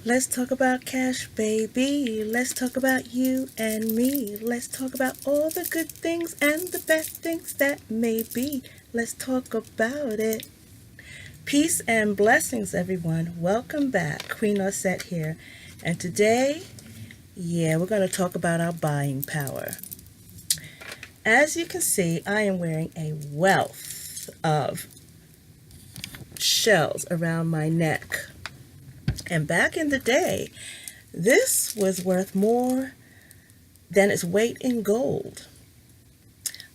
Let's talk about cash, baby. Let's talk about you and me. Let's talk about all the good things and the bad things that may be. Let's talk about it. Peace and blessings, everyone. Welcome back. Queen Auset here. And today, we're going to talk about our buying power. As you can see, I am wearing a wealth of shells around my neck. And back in the day, this was worth more than its weight in gold.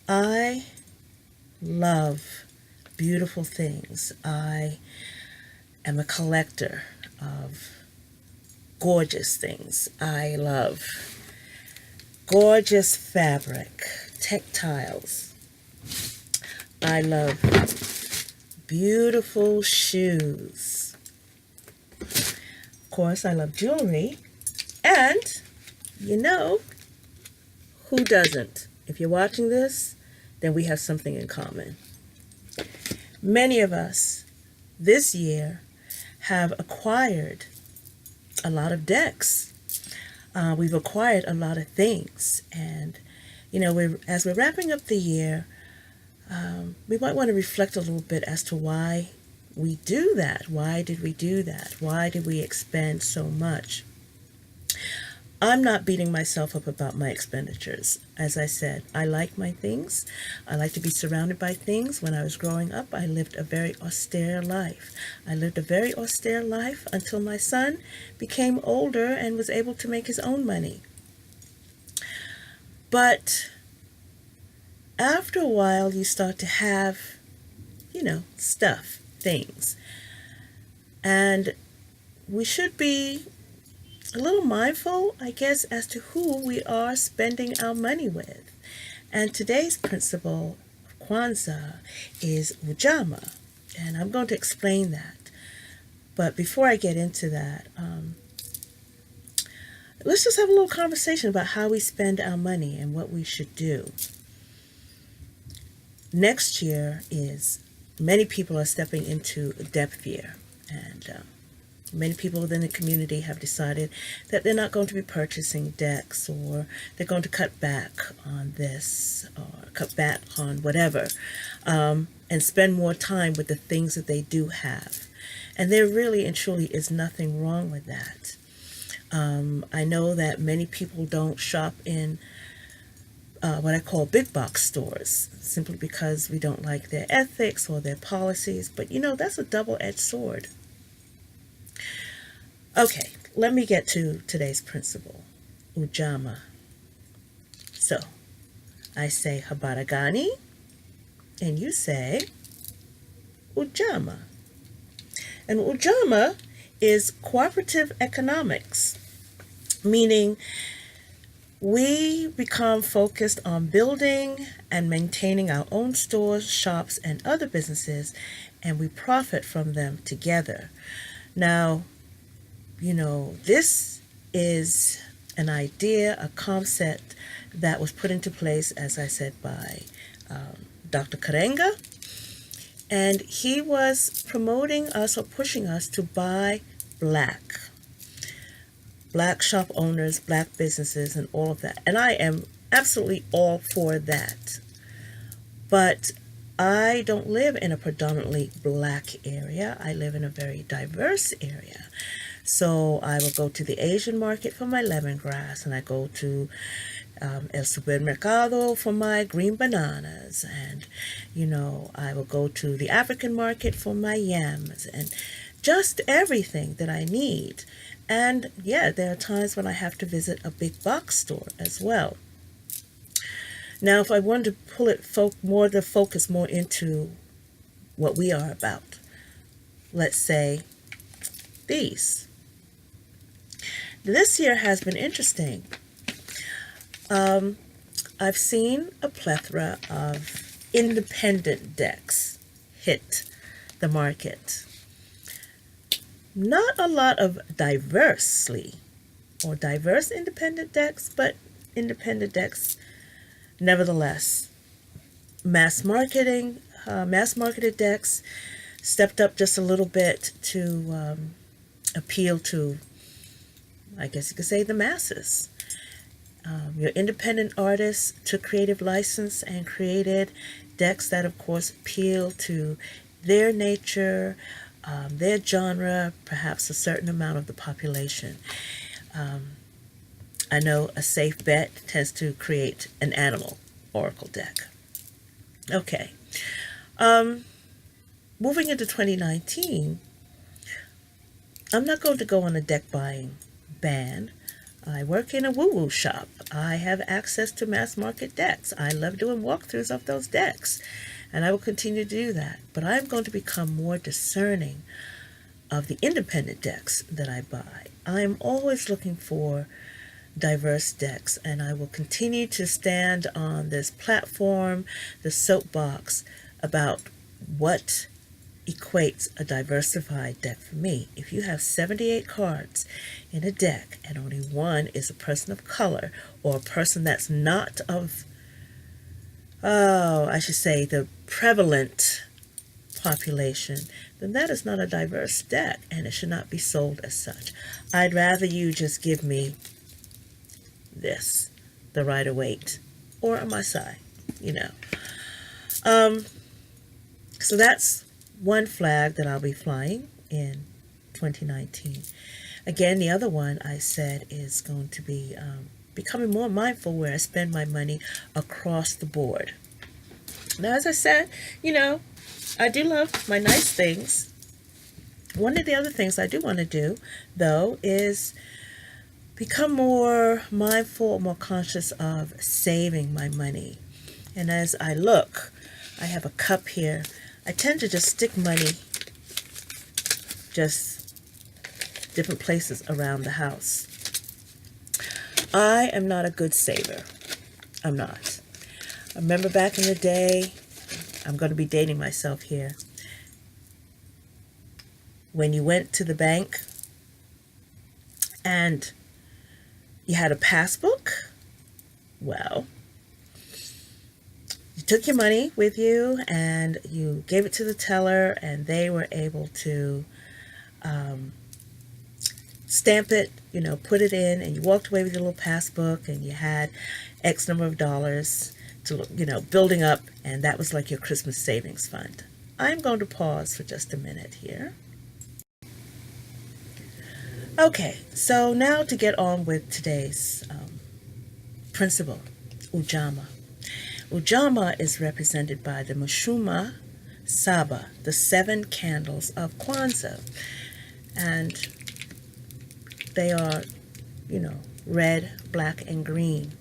I love beautiful things. I am a collector of gorgeous things. I love gorgeous fabric, textiles. I love beautiful shoes. Of course, I love jewelry. And, who doesn't? If you're watching this, then we have something in common. Many of us this year have acquired a lot of decks. We've acquired a lot of things. And, as we're wrapping up the year, we might want to reflect a little bit as to why we do that. Why did we do that? Why did we expend so much? I'm not beating myself up about my expenditures. As I said, I like my things. I like to be surrounded by things. When I was growing up, I lived a very austere life. I lived a very austere life until my son became older and was able to make his own money. But after a while, you start to have, things. And we should be a little mindful, I guess, as to who we are spending our money with. And today's principle of Kwanzaa is Ujamaa. And I'm going to explain that. But before I get into that, let's just have a little conversation about how we spend our money and what we should do. Next year many people are stepping into a depth year, and many people within the community have decided that they're not going to be purchasing decks, or they're going to cut back on this or cut back on whatever, and spend more time with the things that they do have. And there really and truly is nothing wrong with that. I know that many people don't shop in what I call big box stores, simply because we don't like their ethics or their policies. But that's a double-edged sword. Okay, let me get to today's principle, Ujamaa. So, I say Habari Gani, and you say Ujamaa. And Ujamaa is Cooperative Economics, meaning we become focused on building and maintaining our own stores, shops, and other businesses, and we profit from them together. Now, this is an idea, a concept that was put into place, as I said, by Dr. Karenga, and he was promoting us or pushing us to buy black shop owners, black businesses, and all of that. And I am absolutely all for that. But I don't live in a predominantly black area. I live in a very diverse area. So I will go to the Asian market for my lemongrass, and I go to El Supermercado for my green bananas, and I will go to the African market for my yams, and just everything that I need. And there are times when I have to visit a big box store as well. Now, if I wanted to pull it the focus more into what we are about, let's say these. This year has been interesting. I've seen a plethora of independent decks hit the market. Not a lot of diverse independent decks, but independent decks nevertheless. Mass-marketed decks stepped up just a little bit to appeal to I guess you could say, the masses. Your independent artists took creative license and created decks that, of course, appeal to their nature, their genre, perhaps a certain amount of the population. I know a safe bet tends to create an animal oracle deck. Okay. Moving into 2019, I'm not going to go on a deck buying ban. I work in a woo-woo shop. I have access to mass market decks. I love doing walkthroughs of those decks, and I will continue to do that. But I'm going to become more discerning of the independent decks that I buy. I'm always looking for diverse decks, and I will continue to stand on this platform, the soapbox, about what equates a diversified deck for me. If you have 78 cards in a deck and only one is a person of color or a person that's not of, I should say, the prevalent population, then that is not a diverse deck and it should not be sold as such. I'd rather you just give me this, the Rider-Waite, or a Masai, So that's one flag that I'll be flying in 2019. Again, the other one I said is going to be becoming more mindful where I spend my money across the board. Now, as I said, I do love my nice things. One of the other things I do want to do, though, is become more mindful, more conscious of saving my money. And as I look, I have a cup here. I tend to just stick money just different places around the house. I am not a good saver. I'm not. I remember back in the day, I'm going to be dating myself here, when you went to the bank and you had a passbook. Well, you took your money with you and you gave it to the teller, and they were able to stamp it, put it in, and you walked away with your little passbook, and you had X number of dollars to, building up, and that was like your Christmas savings fund. I'm going to pause for just a minute here. Okay, so now to get on with today's principle, Ujamaa. Ujamaa is represented by the Mushuma Saba, the 7 candles of Kwanzaa. And they are, red, black, and green.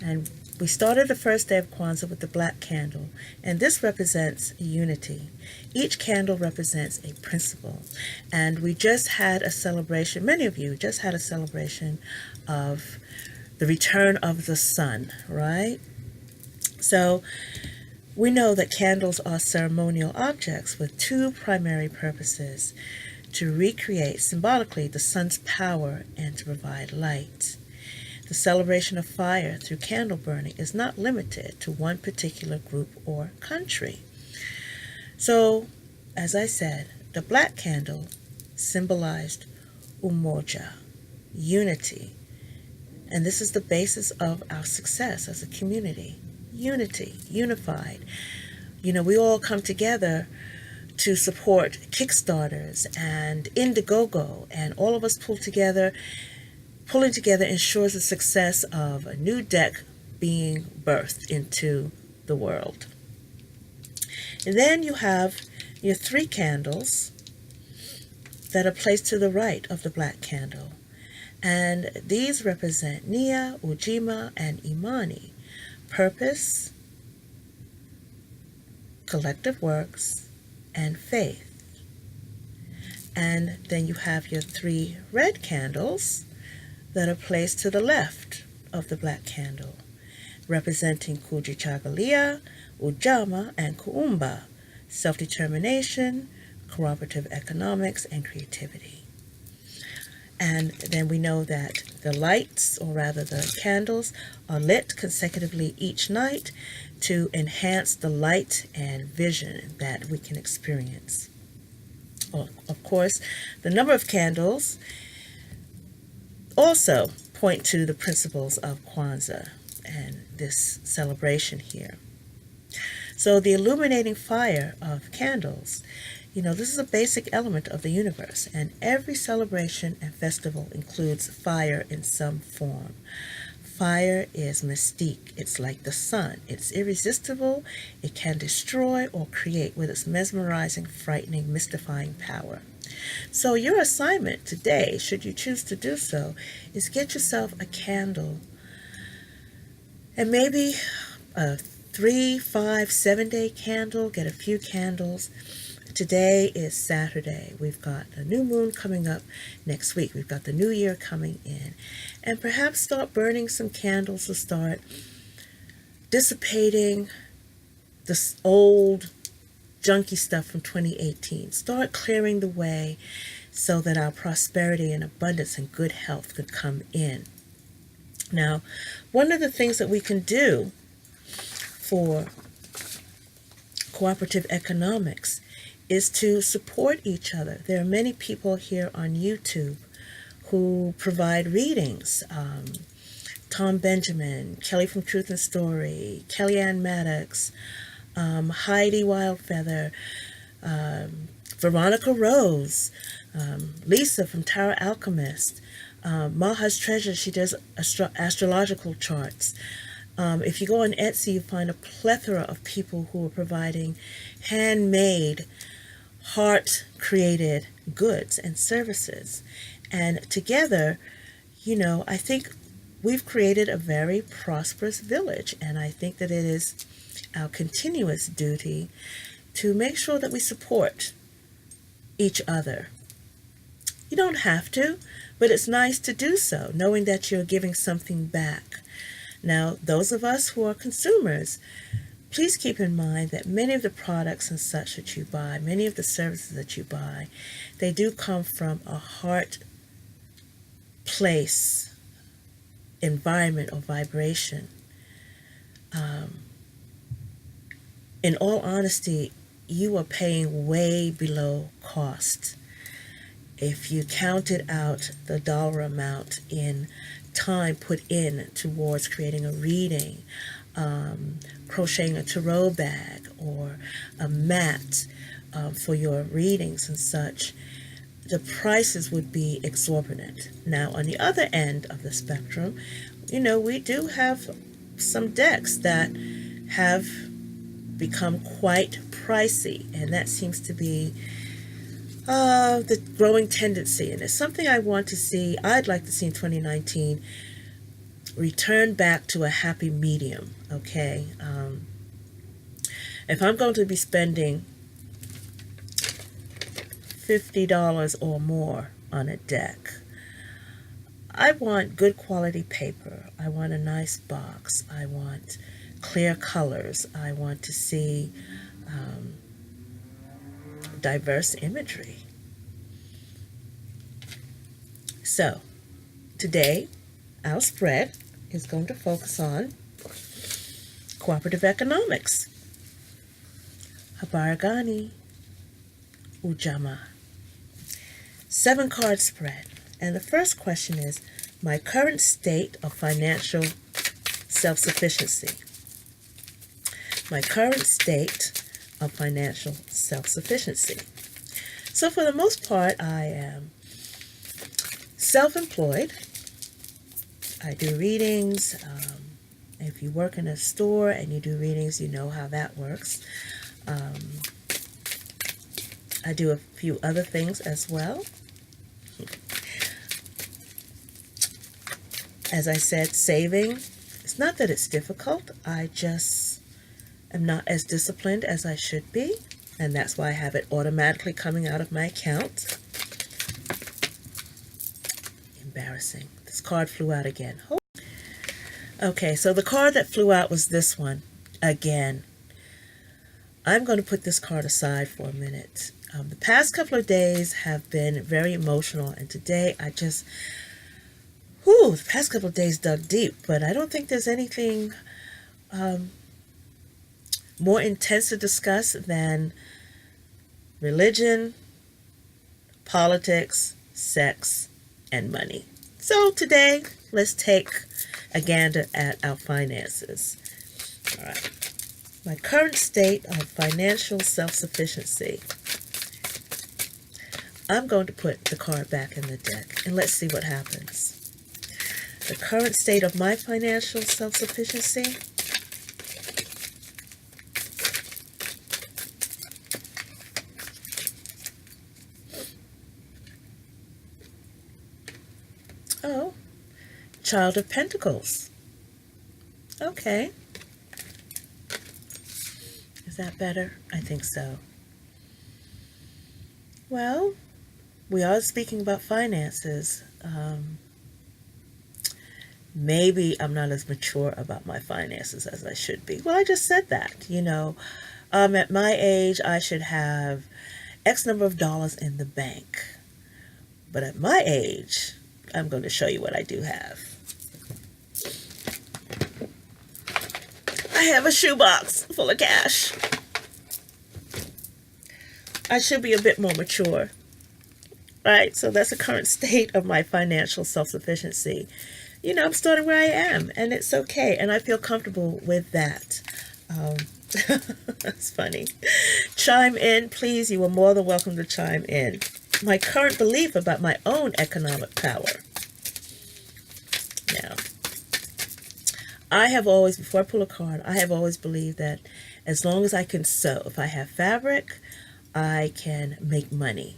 And we started the first day of Kwanzaa with the black candle, and this represents unity. Each candle represents a principle. And we just had a celebration, many of you just had a celebration of the return of the sun, right? So we know that candles are ceremonial objects with 2 primary purposes: to recreate symbolically the sun's power and to provide light. The celebration of fire through candle burning is not limited to one particular group or country. So, as I said, the black candle symbolized umoja, unity. And this is the basis of our success as a community. Unity, unified. We all come together to support Kickstarters and Indiegogo, and all of us pulling together ensures the success of a new deck being birthed into the world. And then you have your 3 candles that are placed to the right of the black candle. And these represent Nia, Ujima, and Imani. Purpose, collective works, and faith. And then you have your 3 red candles that are placed to the left of the black candle, representing Kujichagulia, Ujamaa, and Kuumba, self-determination, cooperative economics, and creativity. And then we know that the lights, or rather the candles, are lit consecutively each night to enhance the light and vision that we can experience. Of course, the number of candles also point to the principles of Kwanzaa and this celebration here. So the illuminating fire of candles, this is a basic element of the universe, and every celebration and festival includes fire in some form. Fire is mystique. It's like the sun. It's irresistible. It can destroy or create with its mesmerizing, frightening, mystifying power. So your assignment today, should you choose to do so, is get yourself a candle, and maybe a 3, 5, 7-day candle. Get a few candles. Today is Saturday. We've got a new moon coming up next week. We've got the new year coming in. And perhaps start burning some candles to start dissipating this old junky stuff from 2018. Start clearing the way so that our prosperity and abundance and good health could come in. Now, one of the things that we can do for cooperative economics is to support each other. There are many people here on YouTube who provide readings. Tom Benjamin, Kelly from Truth and Story, Kellyanne Maddox, Heidi Wildfeather, Veronica Rose, Lisa from Tarot Alchemist, Maha's Treasure, she does astrological charts. If you go on Etsy, you find a plethora of people who are providing handmade, heart-created goods and services. And together, I think we've created a very prosperous village. And I think that it is our continuous duty to make sure that we support each other. You don't have to, but it's nice to do so, knowing that you're giving something back. Now, those of us who are consumers, please keep in mind that many of the products and such that you buy, many of the services that you buy, they do come from a heart place, environment, or vibration. In all honesty, you are paying way below cost. If you counted out the dollar amount in time put in towards creating a reading, crocheting a tarot bag, or a mat for your readings and such, the prices would be exorbitant. Now, on the other end of the spectrum, we do have some decks that have become quite pricey, and that seems to be the growing tendency. And it's something I'd like to see in 2019 return back to a happy medium, okay? If I'm going to be spending $50 or more on a deck, I want good quality paper. I want a nice box. I want clear colors. I want to see diverse imagery. So, today, our spread is going to focus on cooperative economics. Habari, Gani, Ujamaa. 7-card spread. And the first question is, my current state of financial self-sufficiency. My current state of financial self-sufficiency. So for the most part, I am self-employed. I do readings. If you work in a store and you do readings, you know how that works. I do a few other things as well. As I said, saving, it's not that it's difficult. I just am not as disciplined as I should be. And that's why I have it automatically coming out of my account. Embarrassing. This card flew out again. Okay, so the card that flew out was this one. Again. I'm going to put this card aside for a minute. The past couple of days have been very emotional. And today the past couple of days dug deep. But I don't think there's anything more intense to discuss than religion, politics, sex, and money. So today, let's take a gander at our finances. All right. My current state of financial self-sufficiency. I'm going to put the card back in the deck and let's see what happens. The current state of my financial self-sufficiency. Oh, Child of Pentacles. Okay. Is that better? I think so. Well, we are speaking about finances. Maybe I'm not as mature about my finances as I should be. Well, I just said that, at my age, I should have X number of dollars in the bank. But at my age, I'm going to show you what I do have. I have a shoebox full of cash. I should be a bit more mature. Right? So that's the current state of my financial self-sufficiency. I'm starting where I am, and it's okay, and I feel comfortable with that. That's funny. Chime in, please. You are more than welcome to chime in. My current belief about my own economic power. Now, I have always, before I pull a card, I have always believed that as long as I can sew, if I have fabric, I can make money.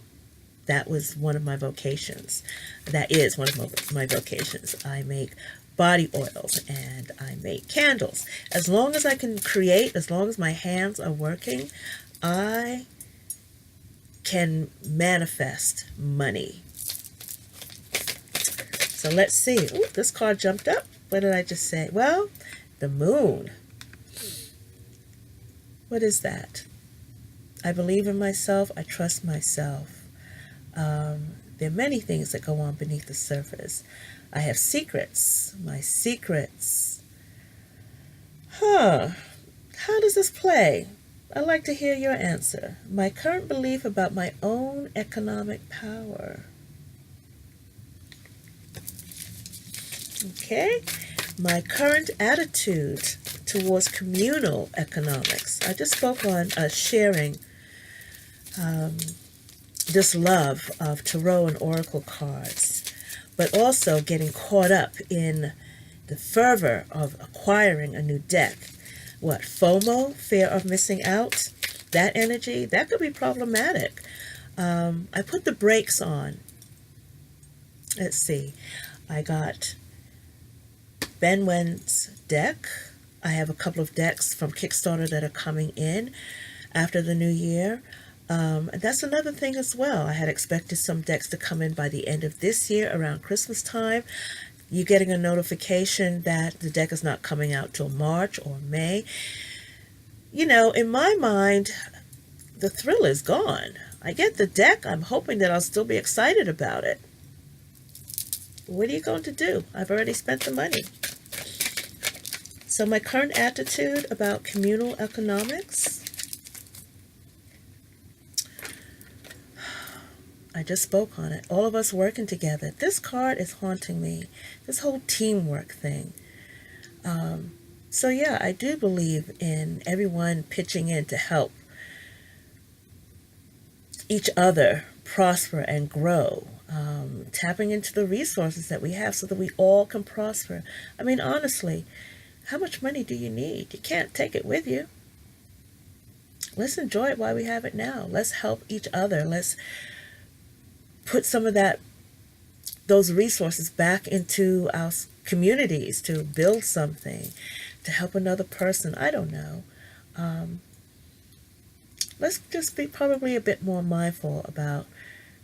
That was one of my vocations. That is one of my vocations. I make body oils and I make candles. As long as I can create, as long as my hands are working, I can manifest money. So let's see. Ooh, this card jumped up. What did I just say? Well, the moon. What is that? I believe in myself. I trust myself. There are many things that go on beneath the surface. I have secrets. My secrets. How does this play? I'd like to hear your answer. My current belief about my own economic power. Okay. My current attitude towards communal economics. I just spoke on sharing this love of tarot and oracle cards, but also getting caught up in the fervor of acquiring a new deck. What, FOMO, fear of missing out? That energy, that could be problematic. I put the brakes on. Let's see. I got Ben Wen's deck. I have a couple of decks from Kickstarter that are coming in after the new year. And that's another thing as well. I had expected some decks to come in by the end of this year around Christmas time. You getting a notification that the deck is not coming out till March or May. In my mind, the thrill is gone. I get the deck. I'm hoping that I'll still be excited about it. What are you going to do? I've already spent the money. So my current attitude about communal economics. I just spoke on it. All of us working together. This card is haunting me. This whole teamwork thing. So yeah, I do believe in everyone pitching in to help each other prosper and grow. Tapping into the resources that we have so that we all can prosper. I mean, honestly, how much money do you need? You can't take it with you. Let's enjoy it while we have it now. Let's help each other. Let's put some of those resources back into our communities to build something, to help another person. I don't know. Let's just be probably a bit more mindful about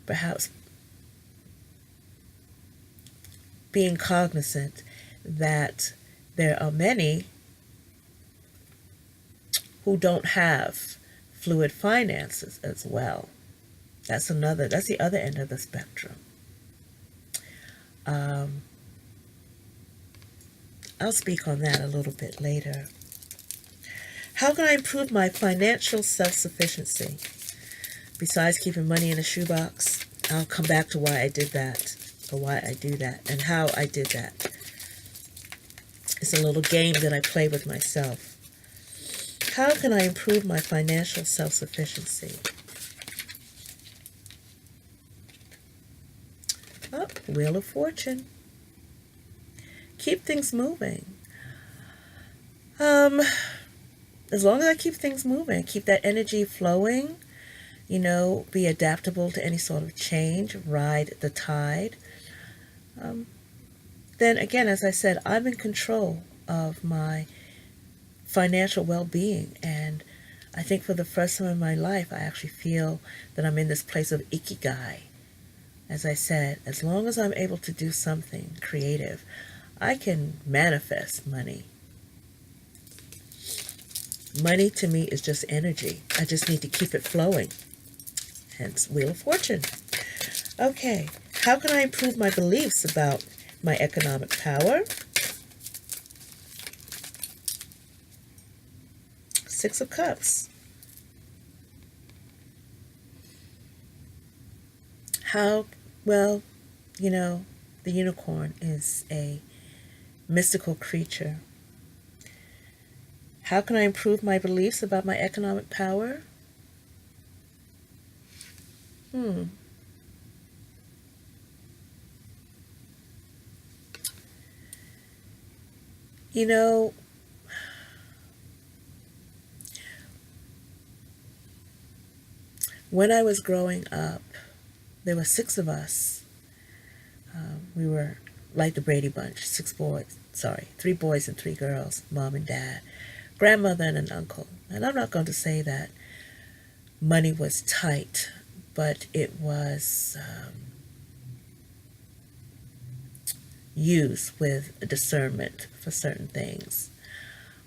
perhaps being cognizant that there are many who don't have fluid finances as well. That's the other end of the spectrum. I'll speak on that a little bit later. How can I improve my financial self-sufficiency? Besides keeping money in a shoebox, I'll come back to why I did that. or why I do that and how I did that. It's a little game that I play with myself. How can I improve my financial self-sufficiency? Oh, Wheel of Fortune. Keep things moving. As long as I keep things moving, keep that energy flowing, be adaptable to any sort of change, ride the tide. Then again, as I said, I'm in control of my financial well-being, and I think for the first time in my life, I actually feel that I'm in this place of ikigai. As I said, as long as I'm able to do something creative, I can manifest money. Money to me is just energy. I just need to keep it flowing. Hence, Wheel of Fortune. Okay, how can I improve my beliefs about my economic power? Six of Cups. Well, the unicorn is a mystical creature. How can I improve my beliefs about my economic power? When I was growing up, there were six of us. We were like the Brady Bunch, three boys and three girls, mom and dad, grandmother and an uncle. And I'm not going to say that money was tight, but it was used with discernment for certain things.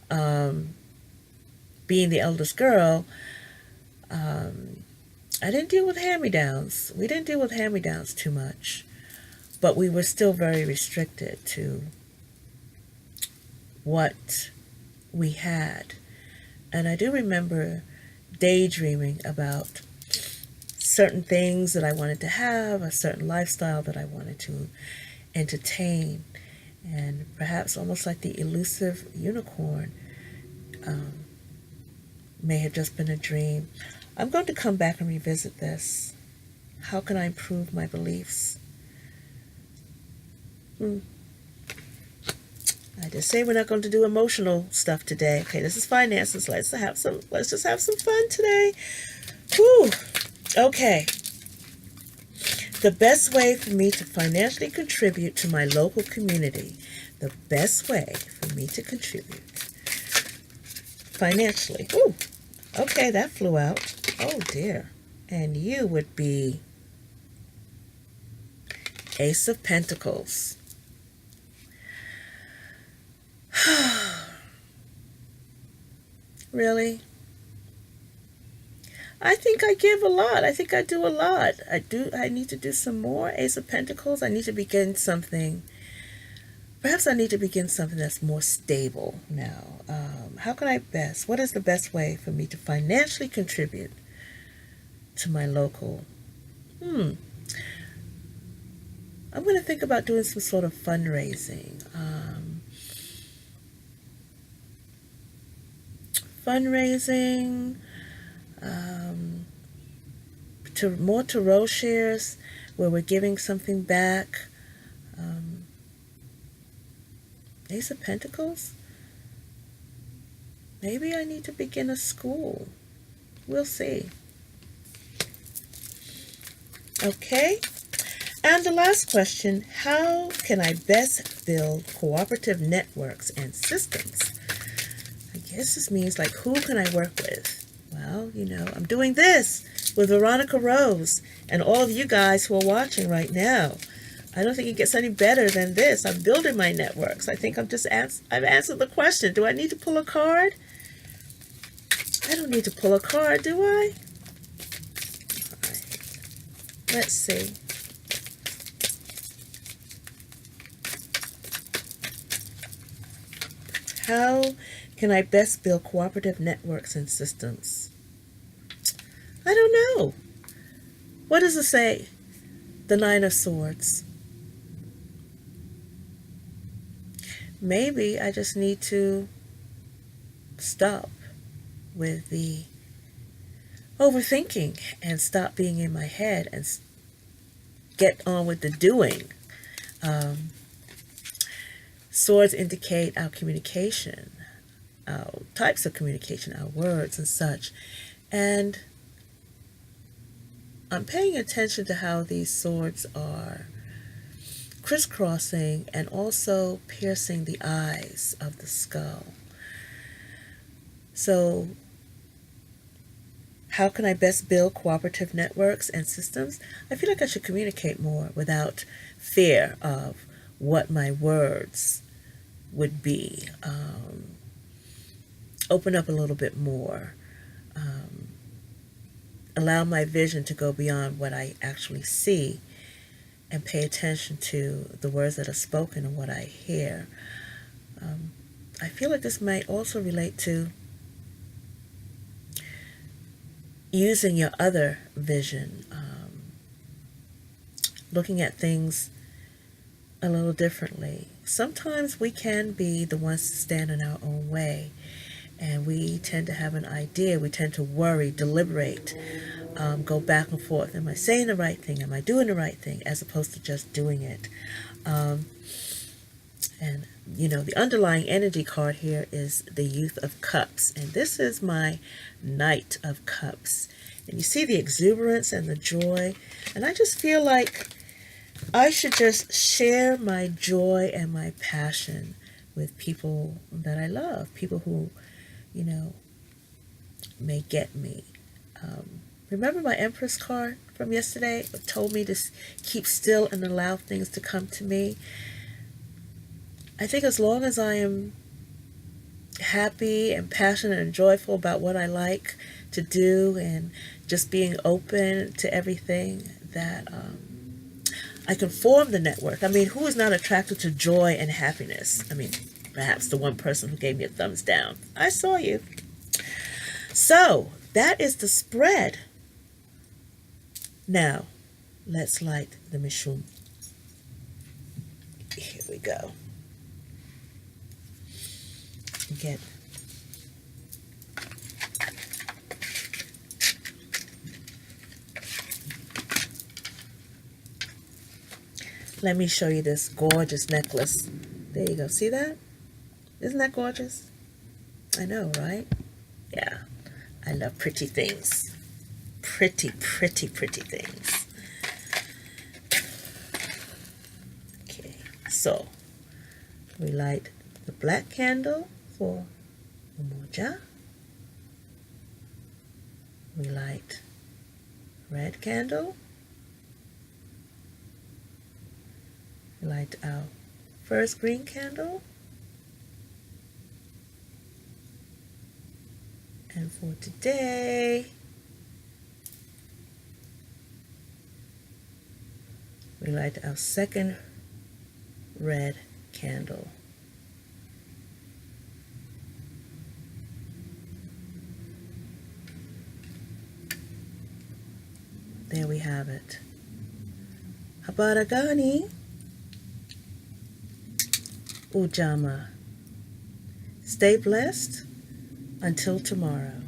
Being the eldest girl, I didn't deal with hand-me-downs. We didn't deal with hand-me-downs too much, but we were still very restricted to what we had. And I do remember daydreaming about certain things that I wanted to have, a certain lifestyle that I wanted to entertain, and perhaps almost like the elusive unicorn may have just been a dream. I'm going to come back and revisit this. How can I improve my beliefs? I just say we're not going to do emotional stuff today. Okay, this is finances. Let's just have some fun today. Whew. Okay. The best way for me to financially contribute to my local community. The best way for me to contribute financially. Ooh. Okay, that flew out. Oh dear. And you would be Ace of Pentacles. Really? I think I give a lot. I think I do a lot. I need to do some more. Ace of Pentacles. I need to begin something. Perhaps I need to begin something that's more stable now. How can what is the best way for me to financially contribute to my local? I'm going to think about doing some sort of fundraising. To more Tarot shares where we're giving something back. Ace of Pentacles? Maybe I need to begin a school. We'll see. Okay. And the last question, how can I best build cooperative networks and systems? I guess this means like, who can I work with? Well, I'm doing this with Veronica Rose and all of you guys who are watching right now. I don't think it gets any better than this. I'm building my networks. I think I've answered the question. Do I need to pull a card? I don't need to pull a card, do I? All right. Let's see. How can I best build cooperative networks and systems? I don't know. What does it say? The Nine of Swords. maybe I just need to stop with the overthinking and stop being in my head and get on with the doing. Swords indicate our communication, our types of communication, our words and such. And I'm paying attention to how these swords are crisscrossing and also piercing the eyes of the skull. So, how can I best build cooperative networks and systems? I feel like I should communicate more without fear of what my words would be. Open up a little bit more. Allow my vision to go beyond what I actually see and pay attention to the words that are spoken and what I hear. I feel like this might also relate to using your other vision, looking at things a little differently. Sometimes we can be the ones to stand in our own way, and we tend to have an idea. We tend to worry, deliberate, go back and forth. Am I saying the right thing? Am I doing the right thing? As opposed to just doing it. And, the underlying energy card here is the Youth of Cups. And this is my Knight of Cups. And you see the exuberance and the joy. And I just feel like I should just share my joy and my passion with people that I love. People who, may get me. Remember my Empress card from yesterday? It told me to keep still and allow things to come to me. I think as long as I am happy and passionate and joyful about what I like to do and just being open to everything, that I can form the network. I mean, who is not attracted to joy and happiness? I mean, perhaps the one person who gave me a thumbs down. I saw you. So, that is the spread. Now, let's light the Mishum. Here we go. Again. Let me show you this gorgeous necklace. There you go. See that? Isn't that gorgeous? I know, right? Yeah. I love pretty things. Pretty, pretty, pretty things. Okay. So, we light the black candle for Umoja. We light red candle. We light our first green candle. And for today, we light our second red candle. There we have it. Habari Gani, Ujamaa. Stay blessed until tomorrow.